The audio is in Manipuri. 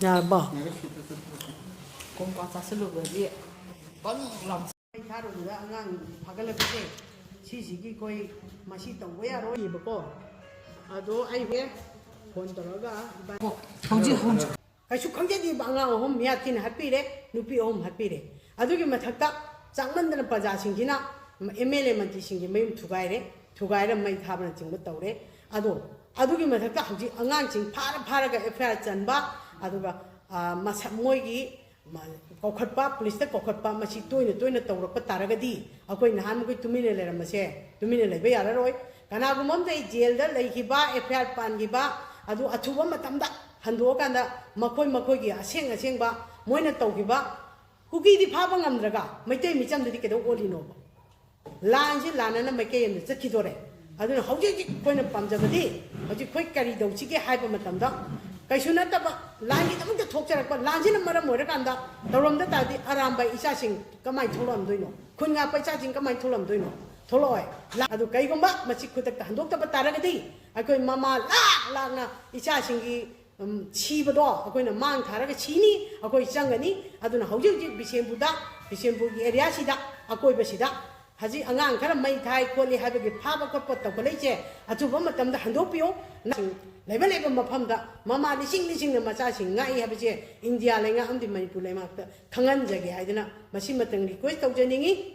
ꯌꯥꯔꯕꯣ ꯀꯣꯡꯀꯥ ꯆꯥꯁꯤꯜꯂꯨꯕꯗꯤ ꯄꯪ ꯂꯥꯎ ꯊꯥꯔꯨꯕꯗ ꯑꯉꯥꯡ ꯐꯒꯠꯂꯛꯄꯁꯦ ꯁꯤꯁꯤꯒꯤ ꯑꯩꯈꯣꯏ ꯃꯁꯤ ꯇꯧꯕ ꯌꯥꯔꯣꯏꯕꯀꯣ ꯑꯗꯣ ꯑꯩ ꯍꯦꯛ ꯐꯣꯟ ꯇꯧꯔꯒ ꯍꯧꯖꯤꯛ ꯀꯩꯁꯨ ꯈꯪꯖꯗꯦꯕ ꯑꯉꯥꯡ 3 ꯃꯤꯌꯥꯊꯤꯅ ꯍꯥꯠꯄꯤꯔꯦ ꯅꯨꯄꯤ 3 ꯍꯥꯠꯄꯤꯔꯦ ꯑꯗꯨꯒꯤ ꯃꯊꯛꯇ ꯆꯥꯛꯃꯟꯗꯅ ꯄ꯭ꯔꯖꯥꯁꯤꯡꯁꯤꯅ MLA ꯃꯟꯇ꯭ꯔꯤꯁꯤꯡꯒꯤ ꯃꯌꯨꯝ ꯊꯨꯒꯥꯏꯔ ꯃꯩ ꯊꯥꯕꯅꯆꯤꯡꯕ ꯇꯧꯔꯦ ꯑꯗꯣ ꯑꯗꯨꯒꯤ ꯃꯊꯛꯇ ꯍꯧꯖꯤꯛ ꯑꯉꯥꯡꯁꯤꯡ ꯐꯥꯔꯒ FIR ꯆꯟꯕ ꯑꯗꯨꯒ ꯃꯣꯏꯒꯤ ꯀꯧꯈꯠꯄ ꯄꯨꯂꯤꯁꯇ ꯀꯧꯈꯠꯄ ꯃꯁꯤ ꯇꯣꯏꯅ ꯇꯧꯔꯛꯄ ꯇꯥꯔꯒꯗꯤ ꯑꯩꯈꯣꯏ ꯅꯍꯥꯟꯃꯈꯩ ꯇꯨꯃꯤꯟꯅ ꯂꯩꯔꯝꯕꯁꯦ ꯇꯨꯃꯤꯟꯅ ꯂꯩꯕ ꯌꯥꯔꯔꯣꯏ ꯀꯅꯥꯒꯨꯝꯕ ꯑꯃꯗ ꯖꯦꯜꯗ ꯂꯩꯈꯤꯕ FIR ꯄꯥꯟꯈꯤꯕ ꯑꯗꯨ ꯑꯊꯨꯕ ꯃꯇꯝꯗ ꯍꯟꯗꯣꯛꯑꯀꯥꯟꯗ ꯃꯈꯣꯏꯒꯤ ꯑꯁꯦꯡꯕ ꯃꯣꯏꯅ ꯇꯧꯈꯤꯕ ꯀꯨꯀꯤꯗꯤ ꯐꯥꯕ ꯉꯝꯗ꯭ꯔꯒ ꯃꯩꯇꯩ ꯃꯤꯆꯝꯗꯗꯤ ꯀꯩꯗꯧ ꯑꯣꯜꯂꯤꯅꯣꯕ ꯂꯥꯟꯁꯤ ꯂꯥꯟꯅꯅ ꯃꯥꯏꯀꯩ ꯑꯃꯗ ꯆꯠꯈꯤꯗꯣꯔꯦ ꯑꯗꯨꯅ ꯍꯧꯖꯤꯛ ꯑꯩꯈꯣꯏꯅ ꯄꯥꯝꯖꯕꯗꯤ ꯍꯧꯖꯤꯛ ꯑꯩꯈꯣꯏ ꯀꯔꯤ ꯇꯧꯁꯤꯒꯦ ꯍꯥꯏꯕ ꯃꯇꯝꯗ ꯀꯩꯁꯨ ꯅꯠꯇꯕ ꯂꯥꯟꯒꯤꯗꯃꯛꯇ ꯊꯣꯛꯆꯔꯛꯄ ꯂꯥꯟꯁꯤꯅ ꯃꯔꯝ ꯑꯣꯏꯔꯀꯥꯟꯗ ꯇꯧꯔꯝꯗ ꯇꯥꯔꯗꯤ ꯑꯔꯥꯝꯕ ꯏꯆꯥꯁꯤꯡ ꯀꯃꯥꯏꯅ ꯊꯣꯛꯂꯛꯑꯝꯗꯣꯏꯅꯣ ꯈꯨꯟ ꯉꯥꯛꯄ ꯏꯆꯥꯁꯤꯡ ꯀꯃꯥꯏꯅ ꯊꯣꯛꯂꯛꯑꯝꯗꯣꯏꯅꯣ ꯊꯣꯛꯂꯛꯑꯣꯏ ꯑꯗꯨ ꯀꯩꯒꯨꯝꯕ ꯃꯁꯤ ꯈꯨꯗꯛꯇ ꯍꯟꯗꯣꯛꯇꯕ ꯇꯥꯔꯒꯗꯤ ꯑꯩꯈꯣꯏ ꯃꯃꯥ ꯂꯥꯛꯅ ꯏꯆꯥꯁꯤꯡꯒꯤ ꯁꯤꯕꯗꯣ ꯑꯩꯈꯣꯏꯅ ꯃꯥꯡ ꯊꯥꯔꯒ ꯁꯤꯅꯤ ꯑꯩꯈꯣꯏ ꯆꯪꯒꯅꯤ ꯑꯗꯨꯅ ꯍꯧꯖꯤꯛ ꯕꯤꯁꯦꯝꯄꯨꯔꯒꯤ ꯑꯦꯔꯤꯌꯥꯁꯤꯗ ꯑꯀꯣꯏꯕꯁꯤꯗ ꯍꯧꯖꯤꯛ ꯑꯉꯥꯡ ꯈꯔ ꯃꯩ ꯊꯥꯏ ꯈꯣꯠꯂꯤ ꯍꯥꯏꯕꯒꯤ ꯐꯥꯕ ꯈꯣꯠꯄ ꯇꯧꯈꯠꯂꯛꯏꯁꯦ ꯑꯊꯨꯕ ꯃꯇꯝꯗ ꯍꯟꯗꯣꯛꯄꯤꯌꯨ ꯂꯩꯕ ꯃꯐꯝꯗ ꯃꯃꯥ ꯂꯤꯁꯤꯡꯅ ꯃꯆꯥꯁꯤꯡ ꯉꯥꯛꯏ ꯍꯥꯏꯕꯁꯦ ꯏꯟꯗꯤꯌꯥ ꯂꯩꯉꯥꯛ ꯑꯃꯗꯤ ꯃꯅꯤꯄꯨꯔ ꯂꯩꯉꯥꯛꯇ ꯈꯪꯍꯟꯖꯒꯦ ꯍꯥꯏꯗꯅ ꯃꯁꯤꯃꯇꯪ ꯔꯤꯀ꯭ꯋꯦꯁ ꯇꯧꯖꯅꯤꯡꯉꯤ